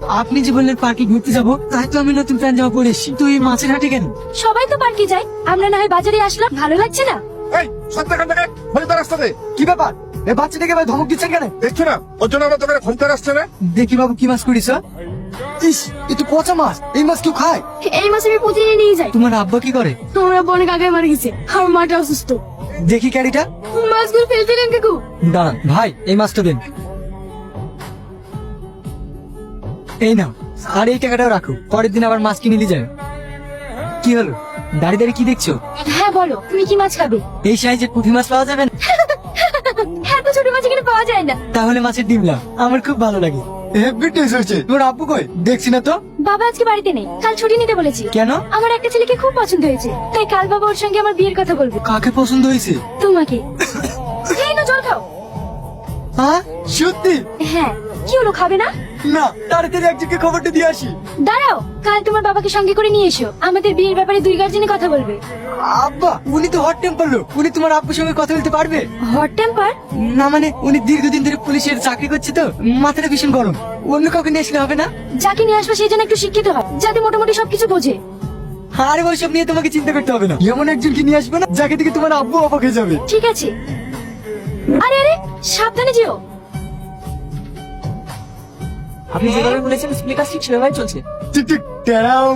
আপনি যে বললেন পার্কে ঘুরতে যাবো, তাই তো আমি নতুন প্যান্ট জামা পরে এসেছি। তুই মাছের হাটে কেন? সবাই তো পার্কে যায়, আমরা না হয় বাজারে আসলাম, ভালো লাগছে না? এই সন্তান থেকে খরিদ্দার আসছে রে। কি ব্যাপার? এই বাচ্চাটাকে ভাই ধমক দিচ্ছেন কেন? দেখছো না ওর জন্য আমার দোকানে খরিদ্দার আসছে না। দেখি বাবু কি মাছ করিস? ইস, এ তো পচা মাছ। এই মাছ কেউ খায়? এই মাসে আমি প্রতিদিন নিয়ে যাই। তোমার আব্বা কি করে? তোমার আব্বা অনেক আগে মারা গেছে, আমার মাটা অসুস্থ। দেখি ক্যারিটা। মাছগুলো ফেলতে দেন কাকু। দাঁড়ান ভাই, এই মাছটা দেন। এই নাও, আর এই টাকাটাও রাখো, পরের দিন আবার মাছ কিনে নিয়ে যাবে। কি হলো, দাঁড়িয়ে দাঁড়িয়ে কি দেখছো? হ্যাঁ বলো, তুমি কি মাছ খাবে? এই সাইজের পুঁটি মাছ পাওয়া যাবে না? এত ছোট মাছ এখানে পাওয়া যায় না। তাহলে মাছের ডিম লাও, আমার খুব ভালো লাগে। হেভি টেস্ট হয়েছে। তোমার আব্বু কই? দেখছি না তো। বাবা আজকে বাড়িতে নেই, কাল ছুটি নিতে বলেছি। কেন? আমার একটা ছেলেকে খুব পছন্দ হয়েছে, তাই কাল বাবা ওর সঙ্গে আমার বিয়ের কথা বলবে। কাকে পছন্দ হয়েছে? তোমাকে। এই নাও জল খাও। হ্যাঁ সত্যি? হ্যাঁ, কি হলো, খাবে না? না, তাড়াতাড়ি একজনকে খবরটা দিয়ে আসি। দাঁড়াও, কাল তোমার বাবাকে সঙ্গে করে নিয়ে এসো, আমাদের বিয়ের ব্যাপারে দুই গার্জেনে কথা বলবে। আব্বা, উনি তো হট টেম্পার লোক, উনি তোমার আব্বুর সঙ্গে কথা বলতে পারবে? Hot temper? না মানে, উনি দীর্ঘদিন ধরে পুলিশের চাকরি করছে তো, মাথাটা ভীষণ গরম। অন্য কাউকে নিয়ে আসলে হবে না? যাকে নিয়ে আসবে সেই জন্য একটু শিক্ষিত হয়, যাতে মোটামুটি সবকিছু বোঝে। আরে ওইসব নিয়ে তোমাকে চিন্তা করতে হবে না। এমন একজনকে নিয়ে আসবে না যাকে দেখে তোমার আব্বু অবাক হয়ে যাবে। ঠিক আছে। আরে আরে, সাবধানে যেও। আপনি যেভাবে বলেছেন স্কুলের কাজ ঠিক সেভাবেই চলছে। ঠিক ঠিক টেরাও।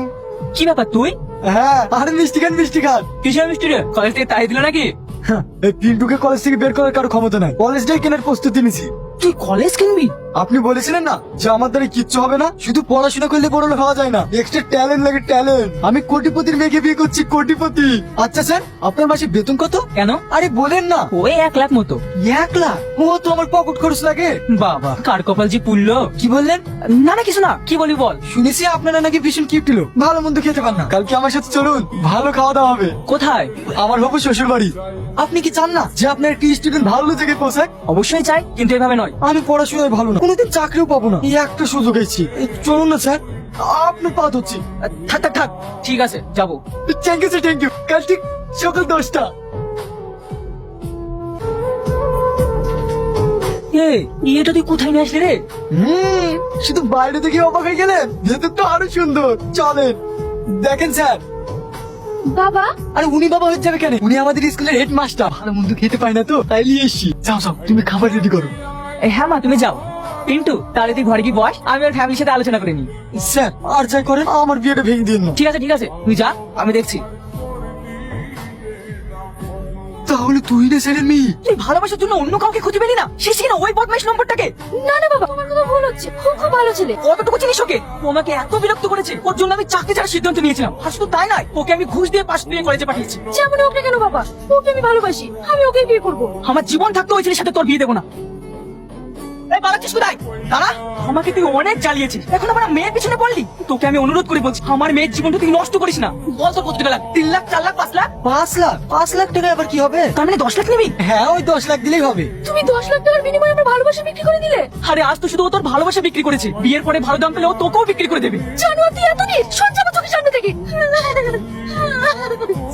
কি ব্যাপার তুই? হ্যাঁ, আরে মিষ্টি খান মিষ্টি খান। কিসের মিষ্টি রে? কলেজ থেকে তাই দিল নাকি? হ্যাঁ, এই পিন্টুকে কলেজ থেকে বের করার কারো ক্ষমতা নাই। কলেজটাই কেনার প্রস্তুতি নিছি। তুই কলেজ কিনবি? আপনি বলেছিলেন না যে আমার দ্বারা কিচ্ছু হবে না, শুধু পড়াশোনা করলে বড় লোক হওয়া যায় না, এক্সট্রা ট্যালেন্ট লাগে, ট্যালেন্ট। আমি কোটিপতির মেয়েকে বিয়ে করছি, কোটিপতি। আচ্ছা স্যার, আপনার মাসে বেতন কত? কেন? আরে বলেন না। ওই 1 লাখ মতো। 1 লাখ? ও তো আমার পকেট খরচ লাগে। বাবা, কার কপাল যে পুড়লো। কি বললেন? না না কিছু না, কি বলি বল। শুনেছি আপনারা নাকি ভীষণ কিপ্টি লোক, ভালো মন্দ খেতে পান না। কালকে আমার সাথে চলুন, ভালো খাওয়া দাওয়া হবে। কোথায়? আমার হবু শ্বশুর বাড়ি। আপনি কি চান না যে আপনার একটি স্টুডেন্ট ভালো জায়গায় পৌঁছাক? অবশ্যই চাই, কিন্তু এভাবে নয়। আমি পড়াশোনায় ভালো না, কোনোদিন চাকরিও পাবো না, এই একটা সুযোগ এসেছি। চলুন না স্যার, আপনার পা ধরছি। থাক থাক থাক, ঠিক আছে যাবো। Thank you sir, thank you. কাল ঠিক সকাল 10টা। এটা তুই কোথায় নিয়ে আসলি রে? শুধু বাইরে থেকে অবাক হয়ে গেলেন, ভেতর তো আরো সুন্দর। চলেন দেখেন স্যার। বাবা, আরে উনি বাবা হয়ে যাবে কেন? উনি আমাদের স্কুলের হেড মাস্টার। ভালো মন্দ খেতে পায় না তো, তাই নিয়ে এসছি। যাও যাও, তুমি খাবার রেডি করো। হ্যাঁ মা, তুমি যাও। পিন্টু, তাহলে তুই ঘরে কি বস, আমি ওর ফ্যামিলির সাথে আলোচনা করে নি। স্যার আর যাই করেন, আমার বিয়েটা ভেঙে দিন না। ঠিক আছে ঠিক আছে, তুই যা, আমি দেখছি। তাহলে তুই না স্যারের মেয়ে? তুই ভালোবাসার জন্য অন্য কাউকে খুঁজে পেলি না, শেষ কিনা ওই বদমাইশ নম্বরটাকে। না না বাবা, তোমার কথা ভুল হচ্ছে, খুব খুব ভালো ছেলে। কতটুকু চিনিস ওকে? তোমাকে এত বিরক্ত করেছে, ওর জন্য আমি চাকরি ছাড়ার সিদ্ধান্ত নিয়েছিলাম। আর শুধু তাই নয়, ওকে আমি ঘুষ দিয়ে পাশ দিয়ে কলেজে পাঠিয়েছি। যেমন হোক না কেন বাবা, ওকে আমি ভালোবাসি, আমি ওকে বিয়ে করবো। আমার জীবন থাকতে ওই ছেলের সাথে তোর বিয়ে দেবো না। এই পালাচ্ছিস কোথায়? দাঁড়া, আমাকে তুই অনেক জ্বালিয়েছিস, এখন আবার মেয়ের পিছনে পড়লি। তোকে আমি অনুরোধ করে বলছি, আমার মেয়ের জীবনটা তুই নষ্ট করিস না। বল তোর কত টাকা লাগবে? 3 লাখ, 4 লাখ, 5 লাখ? 5 লাখ? 5 লাখ টাকা আবার কি হবে? তার মানে 10 লাখ নিবি? হ্যাঁ, ওই 10 লাখ দিলেই হবে। তুমি 10 লাখ টাকার বিনিময়ে আমার ভালোবাসা বিক্রি করে দিলে। আরে আজ তো শুধু ও তোর ভালোবাসা বিক্রি করেছে, বিয়ের পরে ভালো দাম পেলে ও তোকেও বিক্রি করে দেবে। জানো তুই এত নিস, সহ্য আমার চোখের সামনে থেকে।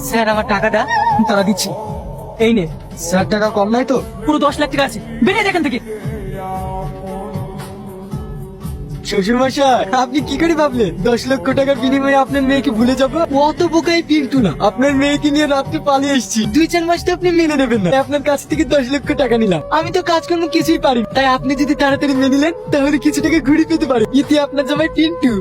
স্যার আমার টাকাটা। তারা দিচ্ছি, এই নে। স্যার টাকা কম নাই তো? পুরো 10 লাখ টাকা আছে, বেরিয়ে এখান থেকে। শ্বশুর মশাই, আপনি কি করে ভাবলেন 10 লক্ষ টাকার বিনিময়ে আপনার মেয়েকে ভুলে যাবো? অত বোকাই পিন্টু না। আপনার মেয়েকে নিয়ে রাত্রে পালিয়ে এসেছি, 2-4 মাস তো আপনি মেনে নেবেন না। তাই আপনার কাছ থেকে 10 লক্ষ টাকা নিলাম। আমি তো কাজকর্ম কিছুই পারি না। তাই আপনি যদি তাড়াতাড়ি মেনে নিলেন, তাহলে কিছু টাকা ঘুরে পেতে পারেন। ইতি আপনার জামাই পিন্টু।